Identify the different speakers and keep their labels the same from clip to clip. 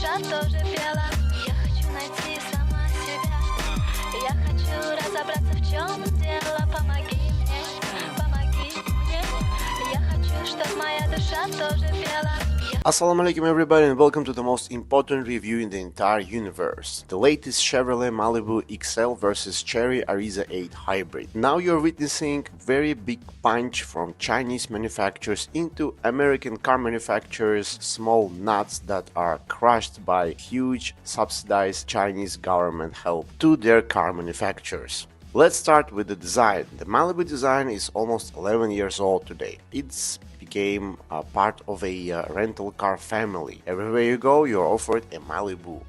Speaker 1: душа тоже пела. Я хочу найти сама себя. Я хочу разобраться, в чем дело. Помоги мне, помоги мне. Я хочу, чтоб моя душа тоже пела.
Speaker 2: Assalamu alaikum everybody and welcome to the most important review in the entire universe. The latest Chevrolet Malibu XL versus Chery ARIZZO 8 Hybrid. Now you're witnessing very big punch from Chinese manufacturers into American car manufacturers, small nuts that are crushed by huge subsidized Chinese government help to their car manufacturers. Let's start with the design. The Malibu design is almost 11 years old today. It's became a part of a rental car family. Everywhere you go, you're offered a Malibu.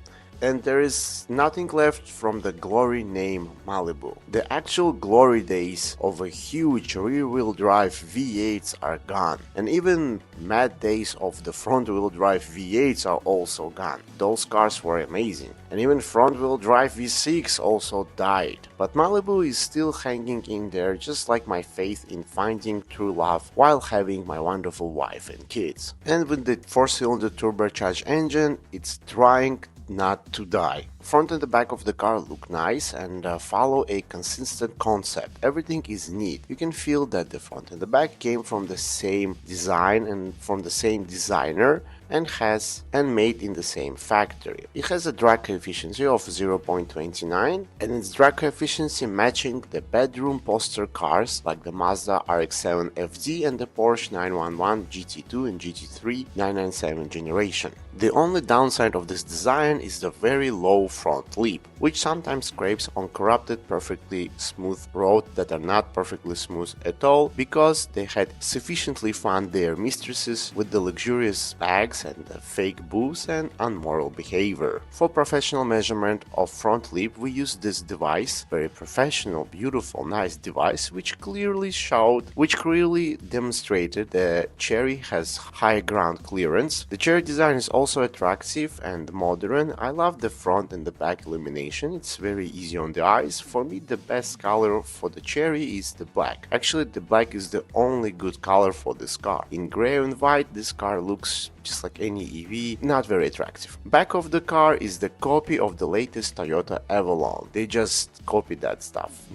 Speaker 2: And there is nothing left from the glory name Malibu. The actual glory days of a huge rear-wheel drive V8s are gone. And even mad days of the front-wheel drive V8s are also gone. Those cars were amazing. And even front-wheel drive V6 also died. But Malibu is still hanging in there, just like my faith in finding true love while having my wonderful wife and kids. And with the 4-cylinder turbocharged engine, it's trying not to die. Front and the back of the car look nice and follow a consistent concept. Everything is neat. You can feel that the front and the back came from the same design and from the same designer and made in the same factory. It has a drag coefficient of 0.29 and its drag coefficient matching the bedroom poster cars like the Mazda RX-7 FD and the Porsche 911 GT2 and GT3 997 generation. The only downside of this design is the very low front lip, which sometimes scrapes on corrupted perfectly smooth roads that are not perfectly smooth at all because they had sufficiently fun their mistresses with the luxurious bags and the fake boobs and unmoral behavior. For professional measurement of front lip, we used this device, very professional, beautiful, nice device, which clearly demonstrated that Chery has high ground clearance. The Chery design is also attractive and modern. I love the front and the back illumination. It's very easy on the eyes. For me, the best color for the Chery is the black. Actually, the black is the only good color for this car. In gray and white, this car looks just like any EV, not very attractive. Back of the car is the copy of the latest Toyota Avalon. They just copied that stuff.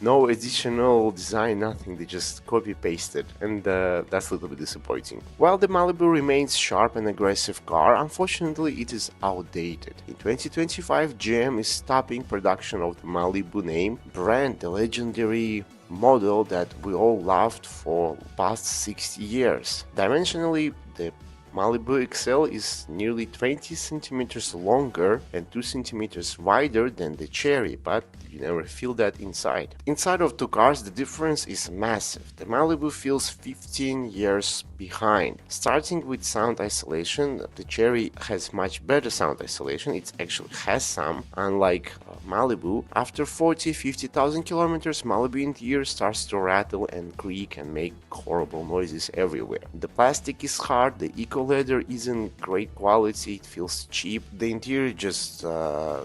Speaker 2: No additional design, nothing, they just copy-pasted, and that's a little bit disappointing. While the Malibu remains sharp and aggressive car, unfortunately it is outdated. In 2025, GM is stopping production of the Malibu name brand, the legendary model that we all loved for past 60 years. Dimensionally, the Malibu XL is nearly 20 centimeters longer and 2 centimeters wider than the Chery, but you never feel that inside. Inside of two cars, the difference is massive. The Malibu feels 15 years behind. Starting with sound isolation, the Chery has much better sound isolation. It actually has some, unlike Malibu. After 40-50,000 kilometers, Malibu interior starts to rattle and creak and make horrible noises everywhere. The plastic is hard, the eco leather isn't great quality, it feels cheap. The interior just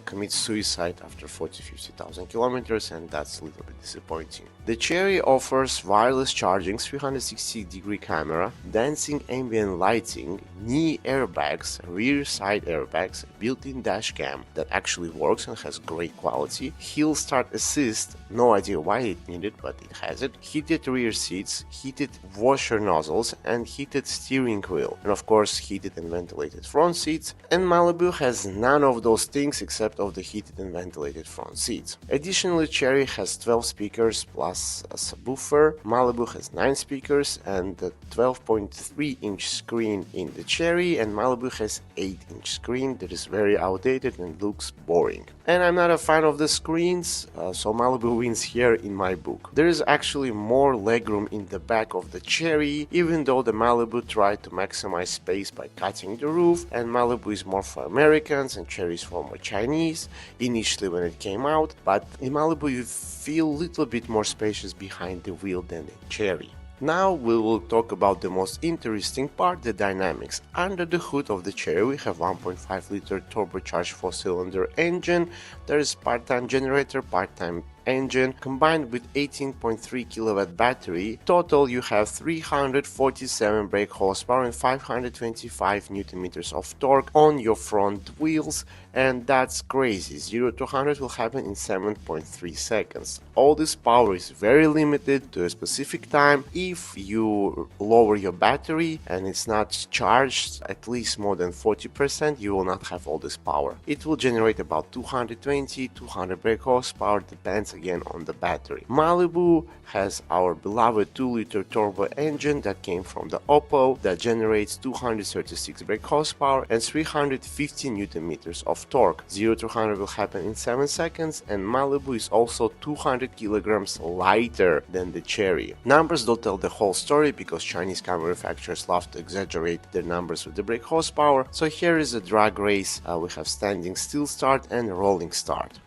Speaker 2: commits suicide after 40-50,000 kilometers, and that's a little bit disappointing. The Chery offers wireless charging, 360-degree camera, dancing ambient lighting, knee airbags, rear side airbags, built-in dash cam that actually works and has great quality, hill start assist, no idea why it needed, but it has it, heated rear seats, heated washer nozzles, and heated steering wheel, and of course heated and ventilated front seats. And Malibu has none of those things except of the heated and ventilated front seats. Additionally, Chery has 12 speakers plus a subwoofer. Malibu has 9 speakers and a 12.3-inch screen in the Chery, and Malibu has 8-inch screen that is very outdated and looks boring. And I'm not a fan of the screens, so Malibu wins here in my book. There is actually more legroom in the back of the Chery, even though the Malibu tried to maximize space by cutting the roof, and Malibu is more for Americans and Chery is for more Chinese initially when it came out, but in Malibu you feel a little bit more spacious behind the wheel than in Chery. Now we will talk about the most interesting part, the dynamics. Under the hood of the Chery we have 1.5 liter turbocharged 4-cylinder engine. There is part-time generator, part-time engine combined with 18.3 kilowatt battery. Total you have 347 brake horsepower and 525 newton meters of torque on your front wheels, and that's crazy. 0 to 100 will happen in 7.3 seconds. All this power is very limited to a specific time. If you lower your battery and it's not charged at least more than 40%, you will not have all this power. It will generate about 200 brake horsepower, depends again on the battery. Malibu has our beloved 2-liter turbo engine that came from the Oppo that generates 236 brake horsepower and 350 newton meters of torque. 0 to 100 will happen in 7 seconds, and Malibu is also 200 kilograms lighter than the Chery. Numbers don't tell the whole story because Chinese car manufacturers love to exaggerate their numbers with the brake horsepower. So here is a drag race. We have standing still start and rolling start.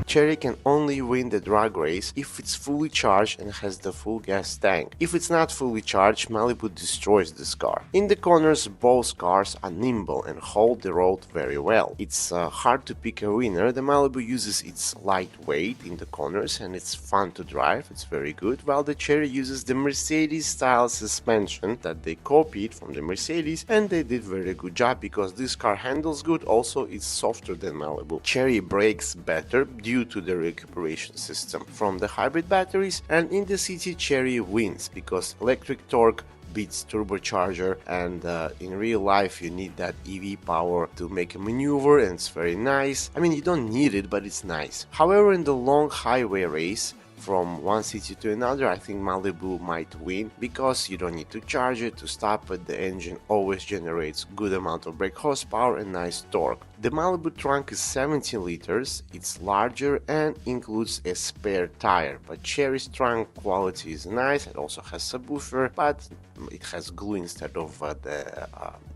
Speaker 2: Chery can only win the drag race if it's fully charged and has the full gas tank. If it's not fully charged, Malibu destroys this car. In the corners, both cars are nimble and hold the road very well. It's hard to pick a winner. The Malibu uses its lightweight in the corners and it's fun to drive, it's very good, while the Chery uses the Mercedes style suspension that they copied from the Mercedes, and they did very good job because this car handles good, also it's softer than Malibu. Chery brakes better due to the recuperation system from the hybrid batteries, and in the city Chery wins because electric torque beats turbocharger, and in real life you need that EV power to make a maneuver, and it's very nice. I mean, you don't need it, but it's nice. However, in the long highway race from one city to another, I think Malibu might win because you don't need to charge it to stop it. The engine always generates good amount of brake horsepower and nice torque. The Malibu trunk is 17 liters, it's larger and includes a spare tire, but Chery's trunk quality is nice. It also has subwoofer, but it has glue instead of the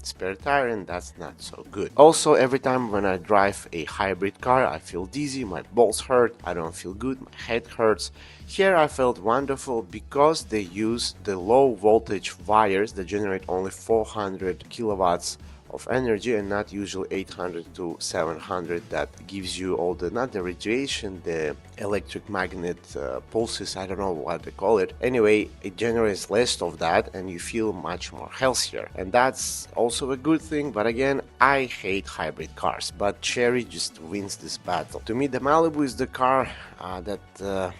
Speaker 2: spare tire, and that's not so good. Also, every time when I drive a hybrid car, I feel dizzy, my balls hurt, I don't feel good, my head hurts. Here I felt wonderful because they use the low voltage wires that generate only 400 kilowatts of energy and not usually 800 to 700 that gives you all the, not the radiation, the electric magnet pulses, I don't know what they call it. Anyway, it generates less of that and you feel much more healthier, and that's also a good thing. But again, I hate hybrid cars, but Chery just wins this battle. To me, the Malibu is the car that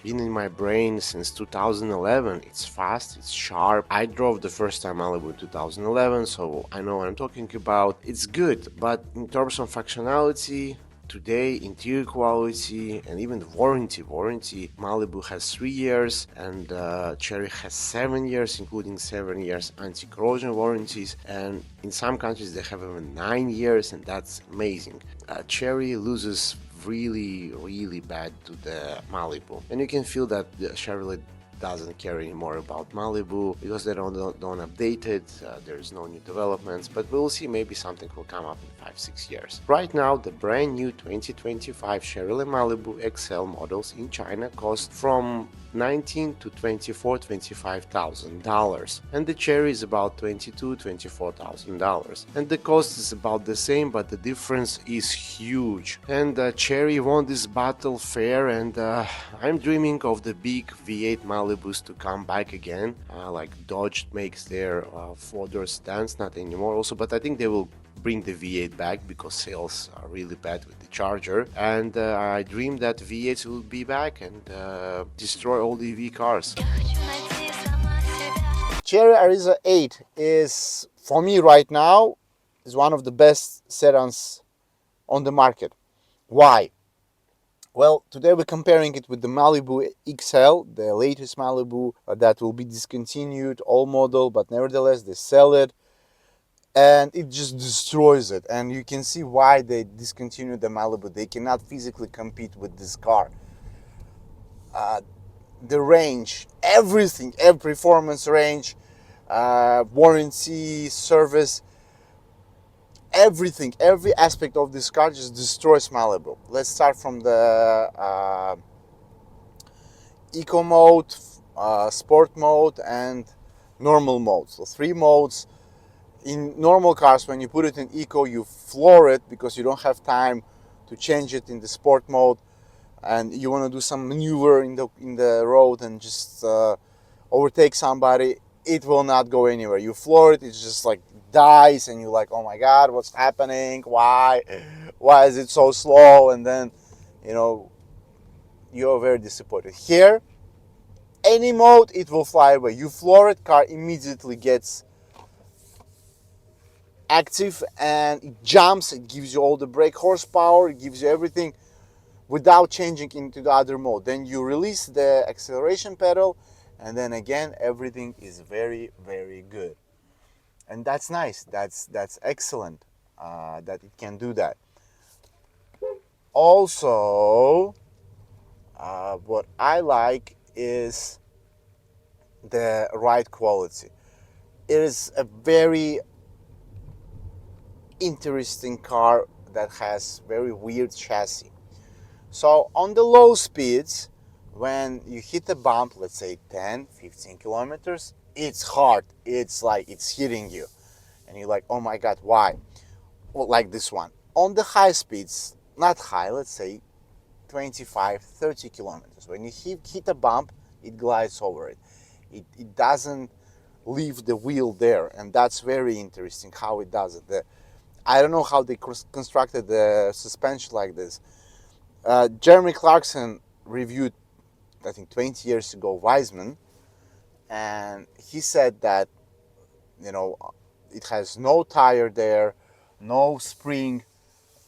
Speaker 2: been in my brain since 2011. It's fast, it's sharp. I drove the first time Malibu in 2011, so I know what I'm talking about. It's good, but in terms of functionality, today, interior quality, and even warranty, Malibu has 3 years and Chery has 7 years, including 7 years anti-corrosion warranties, and in some countries they have even 9 years, and that's amazing. Chery loses really bad to the Malibu, and you can feel that the Chevrolet doesn't care anymore about Malibu because they don't update it. There's no new developments, but we'll see, maybe something will come up in 5-6 years. Right now, the brand new 2025 Chevrolet Malibu XL models in China cost from $19,000 to $25,000, and the Chery is about $22,000-24,000, and the cost is about the same, but the difference is huge. And Chery won this battle fair, and I'm dreaming of the big V8 Malibus to come back again, like Dodge makes their 4-door sedans, not anymore also, but I think they will bring the V8 back because sales are really bad with the Charger, and I dream that V8s will be back and destroy all the EV cars.
Speaker 3: Chery ARIZZO 8 is, for me right now, is one of the best sedans on the market. Why? Well, today we're comparing it with the Malibu XL, the latest Malibu that will be discontinued, all model, but nevertheless they sell it. And it just destroys it, and you can see why they discontinued the Malibu. They cannot physically compete with this car. The range, everything, every performance range, warranty, service, everything, every aspect of this car just destroys Malibu. Let's start from the eco mode, sport mode, and normal mode. So 3 modes. In normal cars, when you put it in eco, you floor it because you don't have time to change it in the sport mode, and you want to do some maneuver in the road and just overtake somebody. It will not go anywhere. You floor it, it's just like dies, and you're like, oh my god, what's happening? Why is it so slow? And then, you know, you're very disappointed. Here, any mode, it will fly away. You floor it, car immediately gets active and it jumps. It gives you all the brake horsepower. It gives you everything without changing into the other mode. Then you release the acceleration pedal, and then again everything is very, very good. And that's nice. That's excellent that it can do that. Also, what I like is the ride quality. It is a very interesting car that has very weird chassis. So on the low speeds, when you hit a bump, let's say 10, 15 kilometers, it's hard. It's like it's hitting you. And you're like, oh my God, why? Well, like this one. On the high speeds, not high, let's say 25, 30 kilometers. When you hit a bump, it glides over it. It doesn't leave the wheel there. And that's very interesting how it does it. I don't know how they constructed the suspension like this. Jeremy Clarkson reviewed, I think 20 years ago, Wiseman, and he said that, you know, it has no tire there, no spring,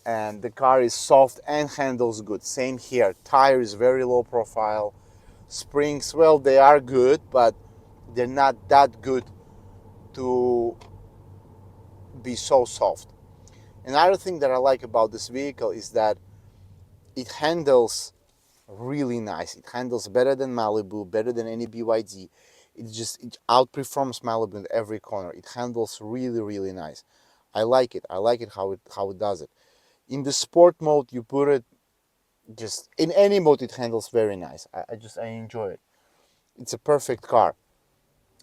Speaker 3: and the car is soft and handles good. Same here. Tire is very low profile. Springs, well, they are good, but they're not that good to be so soft. Another thing that I like about this vehicle is that it handles really nice. It handles better than Malibu, better than any BYD. It outperforms Malibu in every corner. It handles really, really nice. I like it. I like it how it does it. In the sport mode, you put it just in any mode, it handles very nice. I enjoy it. It's a perfect car.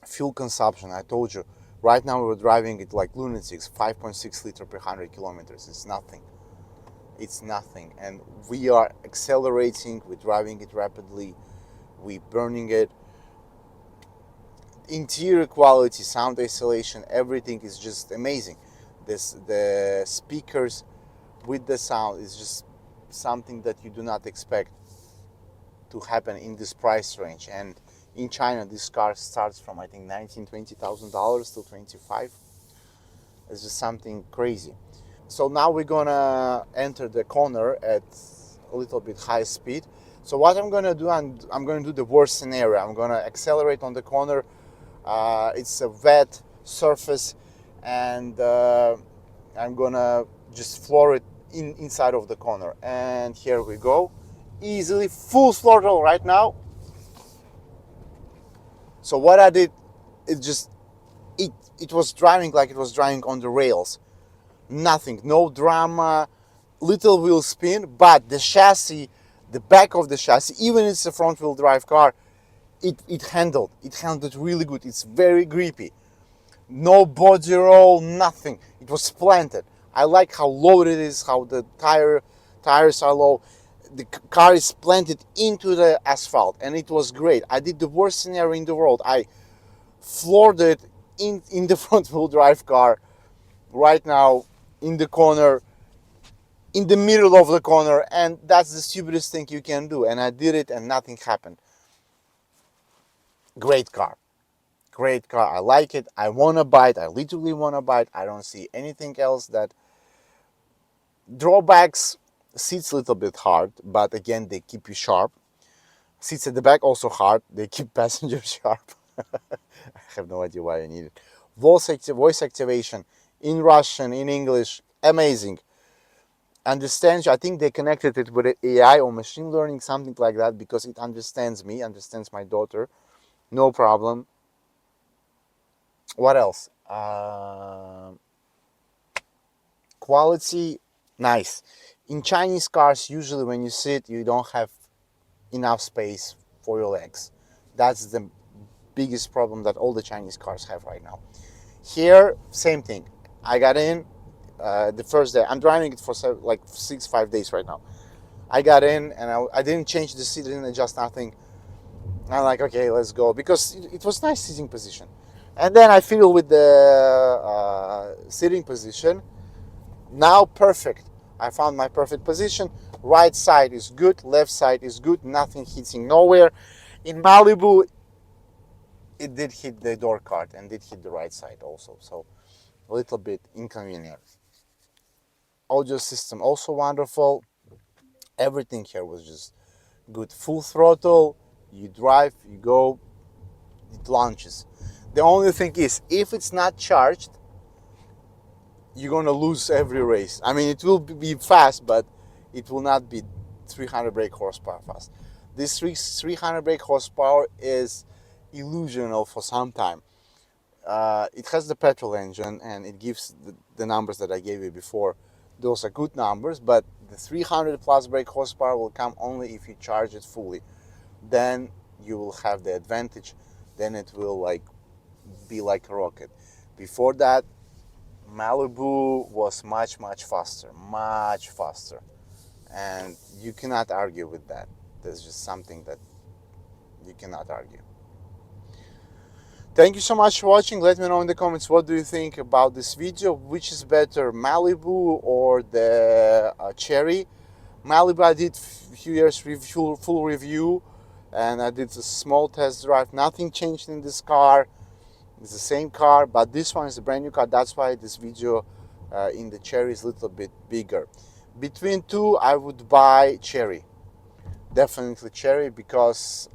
Speaker 3: Fuel consumption, I told you. Right now we're driving it like lunatics, 5.6 liter per 100 kilometers. It's nothing. It's nothing. And we are accelerating, we're driving it rapidly, we're burning it. Interior quality, sound isolation, everything is just amazing. The speakers with the sound is just something that you do not expect to happen in this price range. And in China, this car starts from I think $19,000-$20,000 to 25. It's just something crazy. So now we're gonna enter the corner at a little bit high speed. So what I'm gonna do, I'm gonna do the worst scenario. I'm gonna accelerate on the corner. It's a wet surface, and I'm gonna just floor it inside of the corner. And here we go, easily full throttle right now. So what I did, it was driving like it was driving on the rails. Nothing, no drama, little wheel spin, but the chassis, the back of the chassis, even it's a front wheel drive car, it handled really good. It's very grippy. No body roll, nothing. It was planted. I like how low it is, how the tires are low. The car is planted into the asphalt, and it was great. I did the worst scenario in the world. I floored it in the front wheel drive car right now in the corner, in the middle of the corner, and that's the stupidest thing you can do. And I did it, and nothing happened. Great car. Great car. I like it. I want to buy it. I literally want to buy it. I don't see anything else that drawbacks. Seats a little bit hard, but again, they keep you sharp. Seats at the back also hard. They keep passengers sharp. I have no idea why I need it. Voice activation in Russian, in English, amazing. Understands you. I think they connected it with AI or machine learning, something like that, because it understands me, understands my daughter. No problem. What else? Quality, nice. In Chinese cars, usually when you sit, you don't have enough space for your legs. That's the biggest problem that all the Chinese cars have right now. Here, same thing. I got in the first day. I'm driving it for like 5 days right now. I got in and I didn't change the seat, didn't adjust nothing. I'm like, okay, let's go, because it was nice sitting position. And then I feel with the sitting position, now perfect. I found my perfect position. Right side is good, left side is good, nothing hitting nowhere. In Malibu, it did hit the door card and did hit the right side also, so a little bit inconvenient. Audio system also wonderful. Everything here was just good. Full throttle, you drive, you go, it launches. The only thing is, if it's not charged, you're gonna lose every race. I mean, it will be fast, but it will not be 300 brake horsepower fast. This 300 brake horsepower is illusional for some time. It has the petrol engine and it gives the numbers that I gave you before. Those are good numbers, but the 300 plus brake horsepower will come only if you charge it fully. Then you will have the advantage. Then it will be like a rocket. Before that, Malibu was much faster, and you cannot argue with that. There's just something that you cannot argue. Thank you so much for watching. Let me know in the comments what do you think about this video. Which is better, Malibu or the Chery? Malibu I did a few years full review, and I did a small test drive. Nothing changed in this car. It's the same car, but this one is a brand new car. That's why this video in the Chery is a little bit bigger. Between two, I would buy Chery. Definitely Chery, because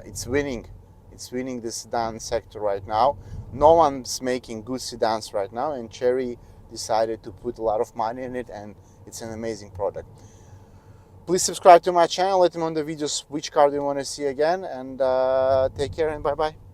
Speaker 3: it's winning. It's winning the sedan sector right now. No one's making good sedans right now, and Chery decided to put a lot of money in it, and it's an amazing product. Please subscribe to my channel. Let me know in the videos which car do you want to see again, and take care and bye-bye.